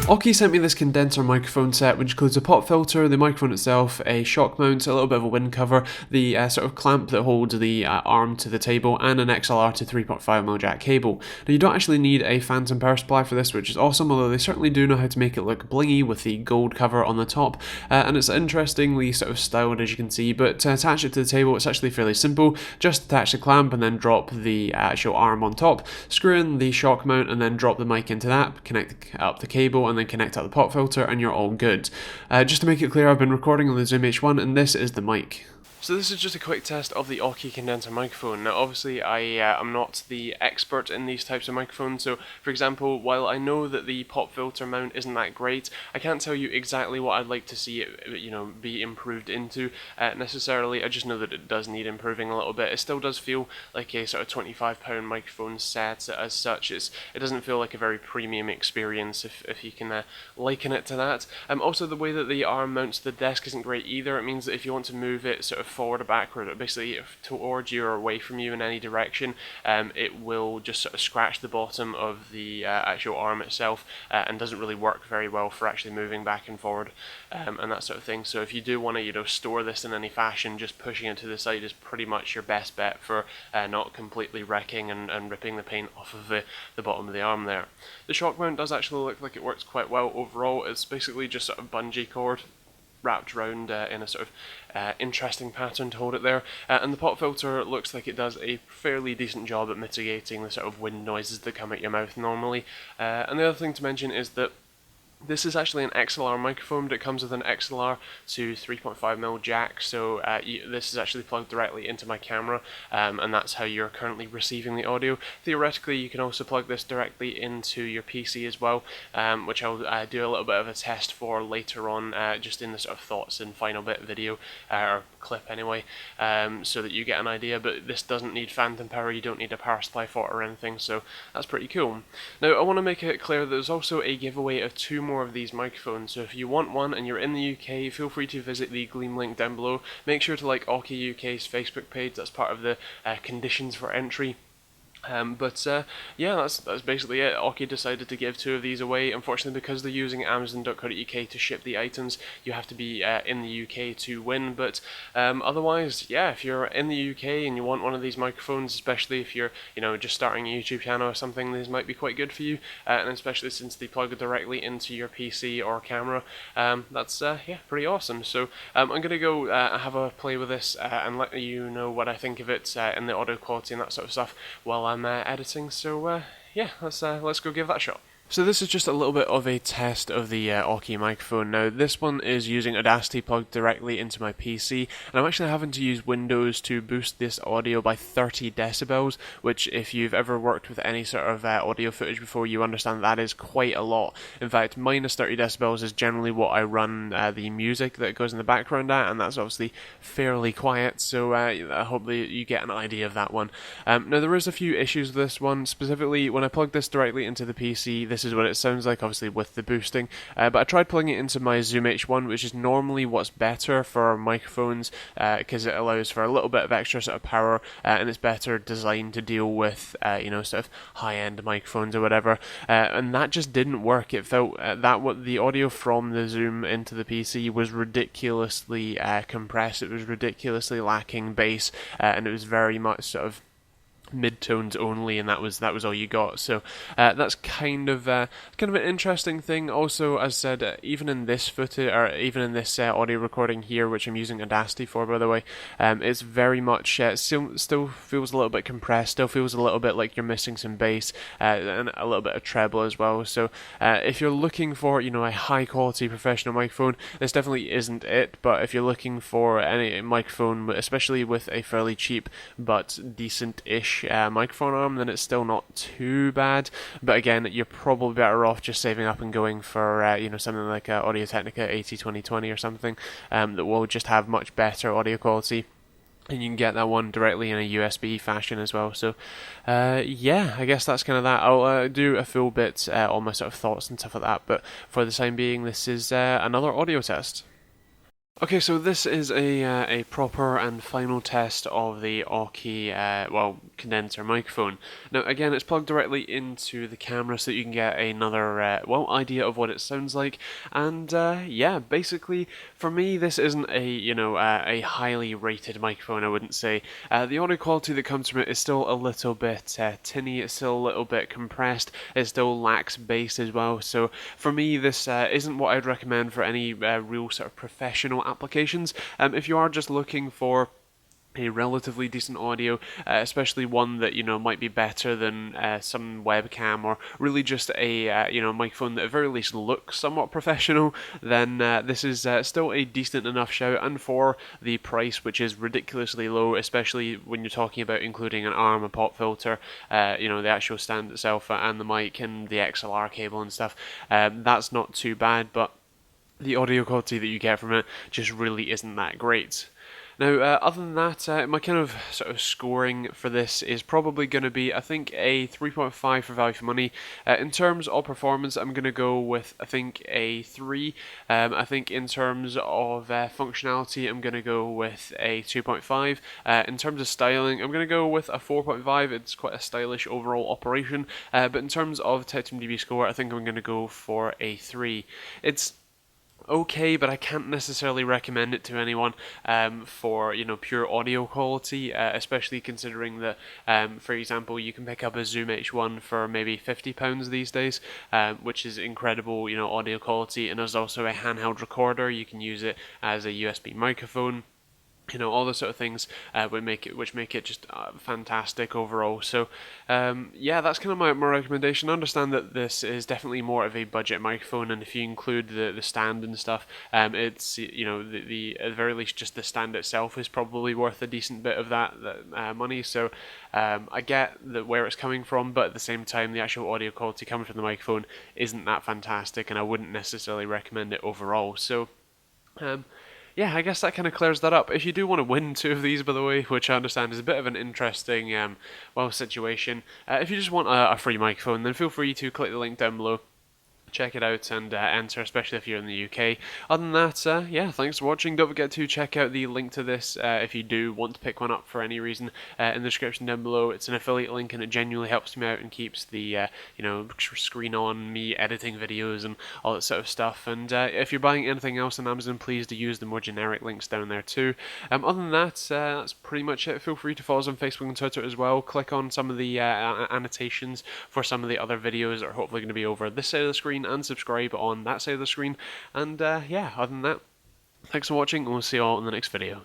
AUKEY sent me this condenser microphone set, which includes a pop filter, the microphone itself, a shock mount, a little bit of a wind cover, the sort of clamp that holds the arm to the table, and an XLR to 3.5mm jack cable. Now you don't actually need a phantom power supply for this, which is awesome, although they certainly do know how to make it look blingy with the gold cover on the top, and it's interestingly sort of styled, as you can see, but to attach it to the table it's actually fairly simple. Just attach the clamp and then drop the actual arm on top, screw in the shock mount and then drop the mic into that, connect up the cable and then connect out the pop filter and you're all good. Just to make it clear, I've been recording on the Zoom H1 and this is the mic. So this is just a quick test of the AUKEY condenser microphone. Now obviously I am not the expert in these types of microphones, so for example, while I know that the pop filter mount isn't that great, I can't tell you exactly what I'd like to see it be improved into necessarily. I just know that it does need improving a little bit. It still does feel like a sort of £25 microphone set as such. It doesn't feel like a very premium experience if you can liken it to that. Also the way that the arm mounts to the desk isn't great either. It means that if you want to move it sort of forward or backward, basically towards you or away from you in any direction, it will just sort of scratch the bottom of the actual arm itself and doesn't really work very well for actually moving back and forward and that sort of thing. So if you do want to store this in any fashion, just pushing it to the side is pretty much your best bet for not completely wrecking and ripping the paint off of the bottom of the arm there. The shock mount does actually look like it works quite well overall. It's basically just sort of bungee cord wrapped around in a sort of interesting pattern to hold it there, and the pop filter looks like it does a fairly decent job at mitigating the sort of wind noises that come at your mouth normally. And the other thing to mention is that this is actually an XLR microphone, but it comes with an XLR to 3.5mm jack, so this is actually plugged directly into my camera, and that's how you're currently receiving the audio. Theoretically, you can also plug this directly into your PC as well, which I'll do a little bit of a test for later on, just in the sort of thoughts and final bit video, or clip anyway, so that you get an idea. But this doesn't need phantom power, you don't need a power supply for it or anything, so that's pretty cool. Now I want to make it clear that there's also a giveaway of 2 more of these microphones, so if you want one and you're in the UK, feel free to visit the Gleam link down below. Make sure to like AUKEY UK's Facebook page, that's part of the conditions for entry. Yeah, that's basically it. AUKEY decided to give 2 of these away. Unfortunately, because they're using Amazon.co.uk to ship the items, you have to be in the UK to win. But otherwise, yeah, if you're in the UK and you want one of these microphones, especially if you're just starting a YouTube channel or something, these might be quite good for you. And especially since they plug directly into your PC or camera, that's yeah, pretty awesome. So I'm gonna go have a play with this and let you know what I think of it and the audio quality and that sort of stuff while I'm editing, so yeah, let's go give that a shot. So this is just a little bit of a test of the AUKEY microphone. Now this one is using Audacity plugged directly into my PC, and I'm actually having to use Windows to boost this audio by 30 decibels, which if you've ever worked with any sort of audio footage before, you understand that is quite a lot. In fact, minus 30 decibels is generally what I run the music that goes in the background at, and that's obviously fairly quiet, so I hope that you get an idea of that one. Now there is a few issues with this one, specifically when I plug this directly into the PC, this is what it sounds like, obviously with the boosting, but I tried plugging it into my Zoom H1, which is normally what's better for microphones, because it allows for a little bit of extra sort of power, and it's better designed to deal with sort of high-end microphones or whatever, and that just didn't work. It felt that what the audio from the Zoom into the PC was ridiculously compressed, it was ridiculously lacking bass, and it was very much sort of mid-tones only, and that was all you got. So that's kind of an interesting thing. Also, as I said, even in this footage, or even in this audio recording here, which I'm using Audacity for, by the way, it's very much still feels a little bit compressed, still feels a little bit like you're missing some bass, and a little bit of treble as well. So if you're looking for a high quality professional microphone, this definitely isn't it. But if you're looking for any microphone, especially with a fairly cheap but decent-ish microphone arm, then it's still not too bad. But again, you're probably better off just saving up and going for something like Audio Technica 80-20-20 or something that will just have much better audio quality. And you can get that one directly in a USB fashion as well. So yeah, I guess that's kind of that. I'll do a full bit on my sort of thoughts and stuff like that, but for the time being, this is another audio test. Okay, so this is a proper and final test of the AUKEY condenser microphone. Now again, it's plugged directly into the camera so that you can get another idea of what it sounds like. And yeah, basically for me this isn't a highly rated microphone. I wouldn't say the audio quality that comes from it is still a little bit tinny. It's still a little bit compressed. It still lacks bass as well. So for me, this isn't what I'd recommend for any real sort of professional applications. If you are just looking for a relatively decent audio, especially one that might be better than some webcam, or really just a microphone that at very least looks somewhat professional, then this is still a decent enough shout. And for the price, which is ridiculously low, especially when you're talking about including an arm, a pop filter, the actual stand itself, and the mic and the XLR cable and stuff, that's not too bad. But the audio quality that you get from it just really isn't that great. Now, other than that, my kind of sort of scoring for this is probably going to be, I think, a 3.5 for value for money. In terms of performance, I'm going to go with, I think, a 3. I think in terms of functionality, I'm going to go with a 2.5. In terms of styling, I'm going to go with a 4.5. It's quite a stylish overall operation. But in terms of TechteamGB score, I think I'm going to go for a 3. It's okay, but I can't necessarily recommend it to anyone for pure audio quality, especially considering that, for example, you can pick up a Zoom H1 for maybe £50 these days, which is incredible, audio quality. And there's also a handheld recorder. You can use it as a USB microphone. All the sort of things which make it just fantastic overall. So yeah, that's kind of my recommendation. I understand that this is definitely more of a budget microphone, and if you include the stand and stuff, it's the at the very least just the stand itself is probably worth a decent bit of that money. So I get where it's coming from, but at the same time, the actual audio quality coming from the microphone isn't that fantastic, and I wouldn't necessarily recommend it overall. So yeah, I guess that kind of clears that up. If you do want to win 2 of these, by the way, which I understand is a bit of an interesting situation, if you just want a free microphone, then feel free to click the link down below. Check it out and enter, especially if you're in the UK. Other than that, yeah, thanks for watching. Don't forget to check out the link to this if you do want to pick one up for any reason in the description down below. It's an affiliate link, and it genuinely helps me out and keeps the screen on, me editing videos and all that sort of stuff. And if you're buying anything else on Amazon, please do use the more generic links down there too. Other than that, that's pretty much it. Feel free to follow us on Facebook and Twitter as well. Click on some of the annotations for some of the other videos that are hopefully going to be over this side of the screen, and subscribe on that side of the screen. And yeah, other than that, thanks for watching, and we'll see you all in the next video.